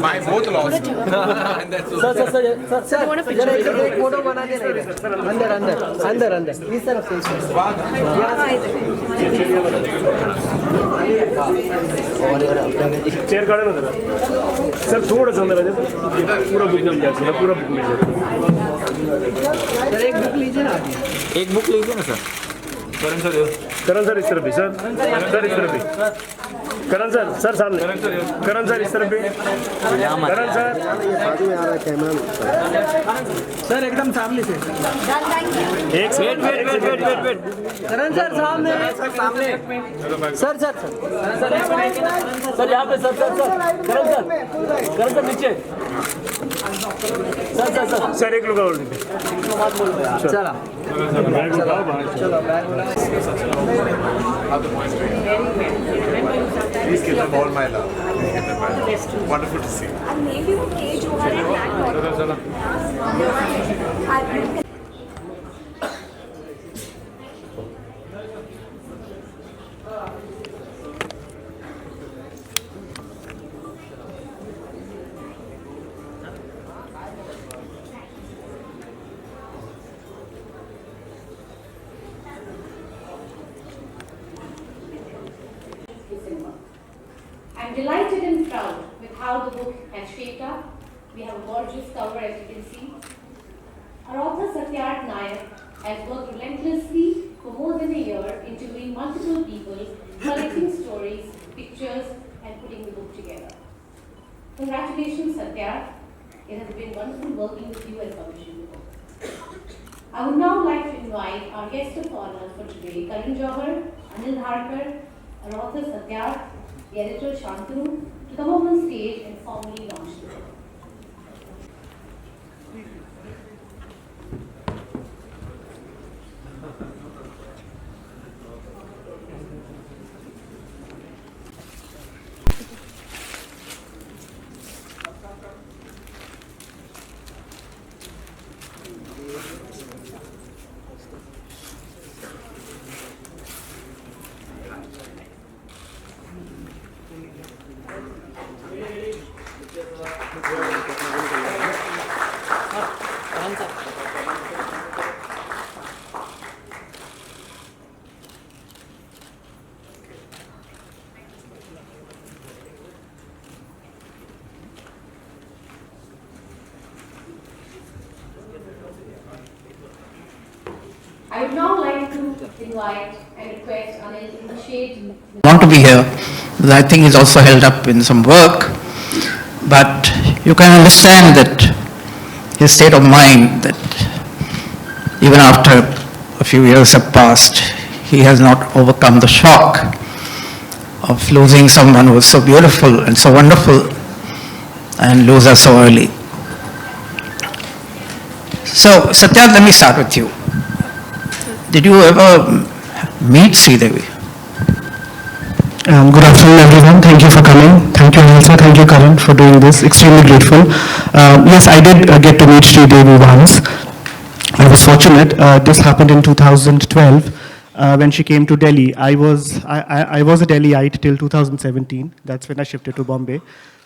My both lost. Sir, एक photo बना के अंदर इस तरफ से चेयर काढ़े ना जरा सर थोड़ा सा अंदर आ जाए पूरा बुक मिल जाए पूरा बुक मिल जाए सर एक बुक लीजिए ना सर करण सर इस तरफ भी सर इस तरफ भी करण सर सामने करण सर इस तरफ भी करण सर एकदम सामने से एक वेट करण सर सामने सर यहाँ पे सर करण सर नीचे सर एक लोग और चला Please give them all my love. Wonderful to see. And maybe you Karan Johar In. I'm delighted and proud with how the book has shaped up. We have a gorgeous cover, as you can see. Our author Satyarth Nayak has worked relentlessly for more than a year, interviewing multiple people, collecting stories, pictures, and putting the book together. Congratulations, Satyarth. It has been wonderful working with you and publishing the book. I would now like to invite our guest of honor for today, Karan Johar, Anil Dharkar, our author Satyarth, the editor Shantanu, to come up on stage and formally launch the book. I would now like to invite and request Anil to initiate. Want to be here, because I think he's also held up in some work, but you can understand that his state of mind, that even after a few years have passed, he has not overcome the shock of losing someone who was so beautiful and so wonderful and lose her so early. So, Satyarth, let me start with you. Did you ever meet SRIDEVI? Good afternoon, everyone. Thank you for coming. Thank you, Elsa. Thank you, Karan, for doing this. Extremely grateful. Yes, I did get to meet SRIDEVI once. I was fortunate. This happened in 2012 when she came to Delhi. I was a Delhiite till 2017. That's when I shifted to Bombay.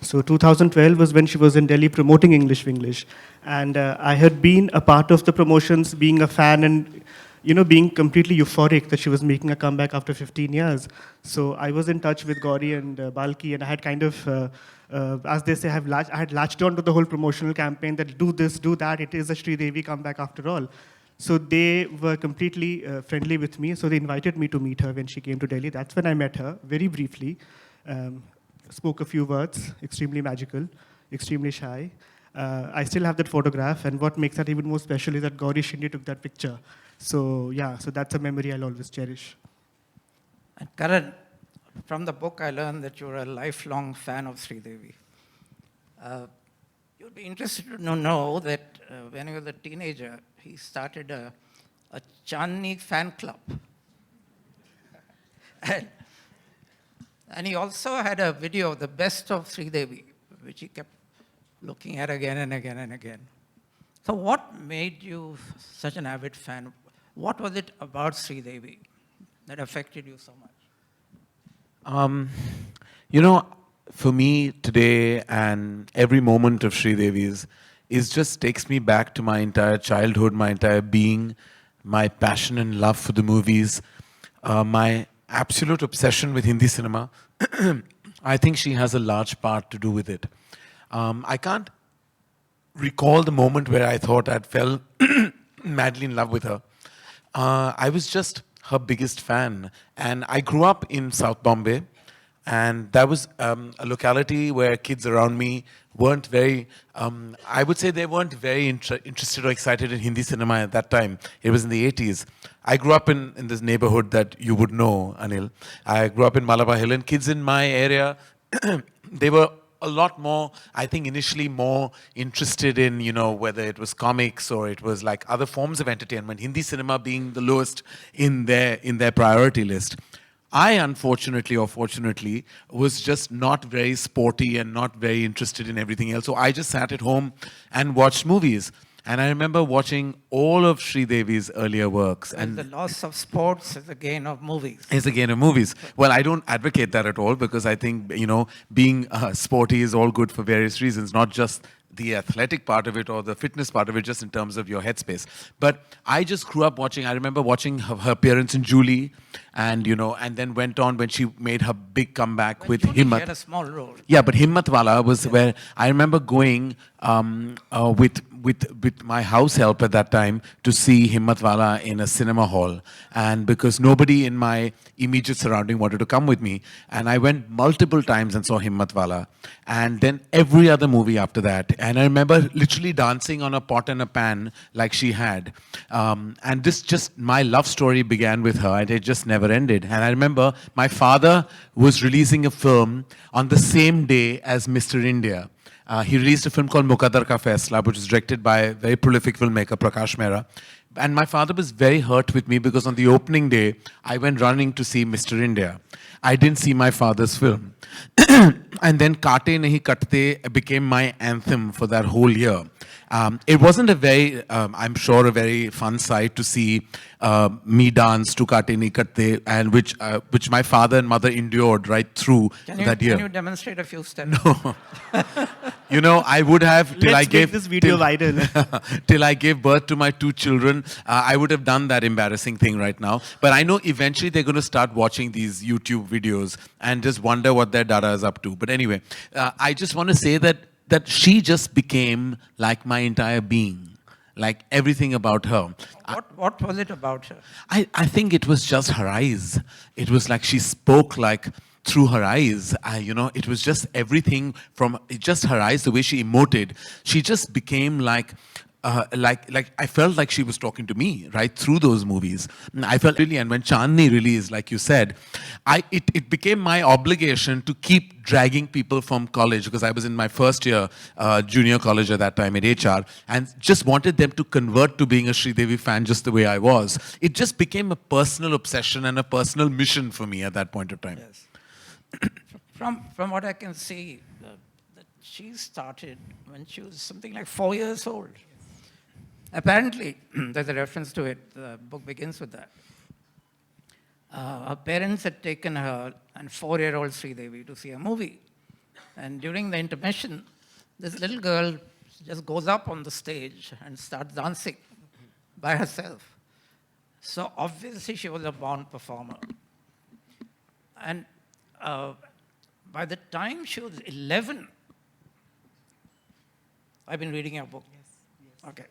So 2012 was when she was in Delhi promoting English Winglish. And I had been a part of the promotions, being a fan and being completely euphoric that she was making a comeback after 15 years. So I was in touch with Gauri and Balki, and I had kind of, as they say, I had latched on to the whole promotional campaign that do this, do that, it is a SRIDEVI comeback after all. So they were completely friendly with me. So they invited me to meet her when she came to Delhi. That's when I met her, very briefly. Spoke a few words, extremely magical, extremely shy. I still have that photograph, and what makes that even more special is that Gauri Shinde took that picture. So yeah, so that's a memory I'll always cherish. And Karan, from the book I learned that you're a lifelong fan of SRIDEVI. You'd be interested to know that when he was a teenager, he started a Chandni fan club. And he also had a video of the best of SRIDEVI, which he kept looking at again and again and again. So what made you such an avid fan? What was it about SRIDEVI that affected you so much? You know, for me today and every moment of Sridevi's is just takes me back to my entire childhood, my entire being, my passion and love for the movies, my absolute obsession with Hindi cinema. I think she has a large part to do with it. I can't recall the moment where I thought I'd fell madly in love with her. I was just her biggest fan. And I grew up in South Bombay. And that was a locality where kids around me weren't very, I would say they weren't very interested or excited in Hindi cinema at that time. It was in the 80s. I grew up in this neighborhood that you would know, Anil. I grew up in Malabar Hill, and kids in my area, they were a lot more, I think initially more interested in, you know, whether it was comics or it was like other forms of entertainment, Hindi cinema being the lowest in their priority list. I, unfortunately or fortunately, was just not very sporty and not very interested in everything else. So I just sat at home and watched movies. And I remember watching all of Sridevi's earlier works. And the loss of sports is the gain of movies. Is a gain of movies. Well, I don't advocate that at all, because I think, you know, being sporty is all good for various reasons, not just the athletic part of it or the fitness part of it, just in terms of your headspace. But I just grew up watching, I remember watching her appearance in Julie, and, you know, and then went on when she made her big comeback with Julie Himmat. had a small role. Yeah, but Himmat Wala was where I remember going with my house help at that time to see Himmat Wala in a cinema hall. And because nobody in my immediate surrounding wanted to come with me. And I went multiple times and saw Himmat Wala. And then every other movie after that. And I remember literally dancing on a pot and a pan like she had. And this just, my love story began with her, and it just never ended. And I remember my father was releasing a film on the same day as Mr. India. He released a film called Muqaddar Ka Faisla, which was directed by a very prolific filmmaker, Prakash Mehra. And my father was very hurt with me because on the opening day, I went running to see Mr. India. I didn't see my father's film. And then Kaate Nahi Katte became my anthem for that whole year. It wasn't a very, I'm sure, a very fun sight to see me dance to Kaate Nahi Katte, and which my father and mother endured right through that year. Can you demonstrate a few steps? No. You know, I would have till Let's make this video viral. Till I gave birth to my 2 children, I would have done that embarrassing thing right now. But I know eventually they're going to start watching these YouTube videos and just wonder what their dada is up to. But anyway, I just want to say that she just became like my entire being. Like everything about her. What was it about her? I think it was just her eyes. It was like she spoke like through her eyes. You know, it was just everything from just her eyes, the way she emoted. She just became like I felt like she was talking to me right through those movies. I felt really, and when Chandni released, like you said, it became my obligation to keep dragging people from college, because I was in my first year junior college at that time in HR, and just wanted them to convert to being a Sridevi fan just the way I was. It just became a personal obsession and a personal mission for me at that point of time. Yes. From what I can see, that she started when she was something like 4 years old. Apparently, there's a reference to it. The book begins with that. Her parents had taken her and 4-year-old Sridevi to see a movie. And during the intermission, this little girl just goes up on the stage and starts dancing by herself. So obviously she was a born performer. And by the time she was 11, I've been reading your book. Yes. Okay.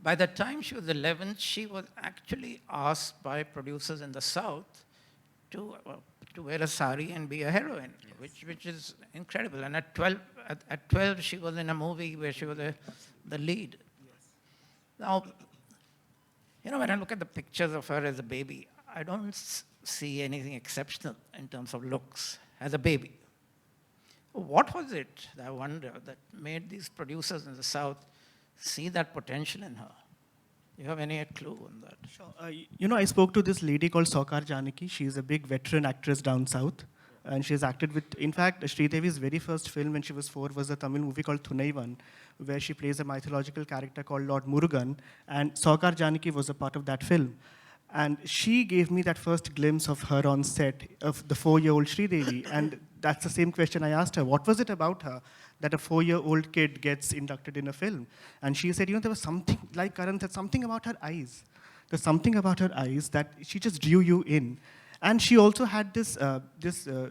by the time she was 11, she was actually asked by producers in the South to wear a sari and be a heroine, which is incredible. And at 12, she was in a movie where she was the lead. Now, when I look at the pictures of her as a baby, I don't see anything exceptional in terms of looks as a baby. What was it, I wonder, that made these producers in the South see that potential in her? Do you have any clue on that? Sure. I spoke to this lady called Saukar Janaki. She's a big veteran actress down south. And she's acted with, in fact, Sridevi's very first film when she was 4 was a Tamil movie called Thunaivan, where she plays a mythological character called Lord Murugan. And Saukar Janaki was a part of that film. And she gave me that first glimpse of her on set, of the 4-year-old Sridevi. And that's the same question I asked her. What was it about her that a 4-year-old kid gets inducted in a film? And she said, there was something, like Karan said, something about her eyes. There's something about her eyes that she just drew you in. And she also had this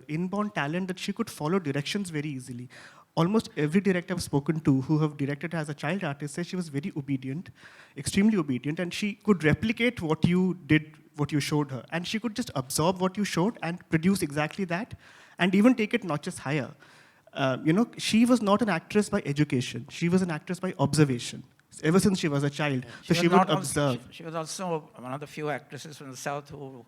inborn talent that she could follow directions very easily. Almost every director I've spoken to who have directed her as a child artist says she was very obedient, extremely obedient, and she could replicate what you did, what you showed her. And she could just absorb what you showed and produce exactly that, and even take it notches higher. She was not an actress by education. She was an actress by observation, ever since she was a child. So she would observe. She was also one of the few actresses from the South who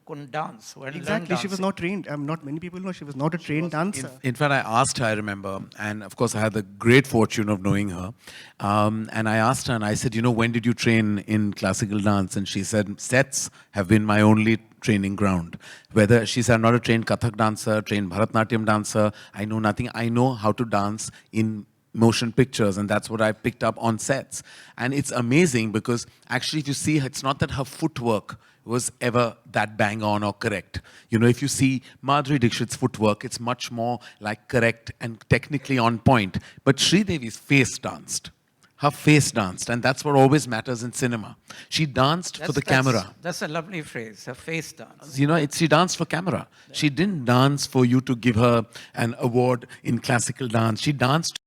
couldn't dance, who hadn't learned Exactly, dancing. she was not trained. Not many people know she was not a trained dancer. In fact, I asked her, I remember, and of course I had the great fortune of knowing her. And I asked her, and I said, when did you train in classical dance? And she said, sets have been my only training ground. She said, I'm not a trained Kathak dancer, trained Bharatnatyam dancer. I know nothing. I know how to dance in motion pictures, and that's what I picked up on sets. And it's amazing because actually if you see, it's not that her footwork was ever that bang on or correct. If you see Madhuri Dixit's footwork, it's much more like correct and technically on point. But Sridevi's face danced. Her face danced, and that's what always matters in cinema. She danced for the camera. That's a lovely phrase, her face dance. She danced for camera. She didn't dance for you to give her an award in classical dance. She danced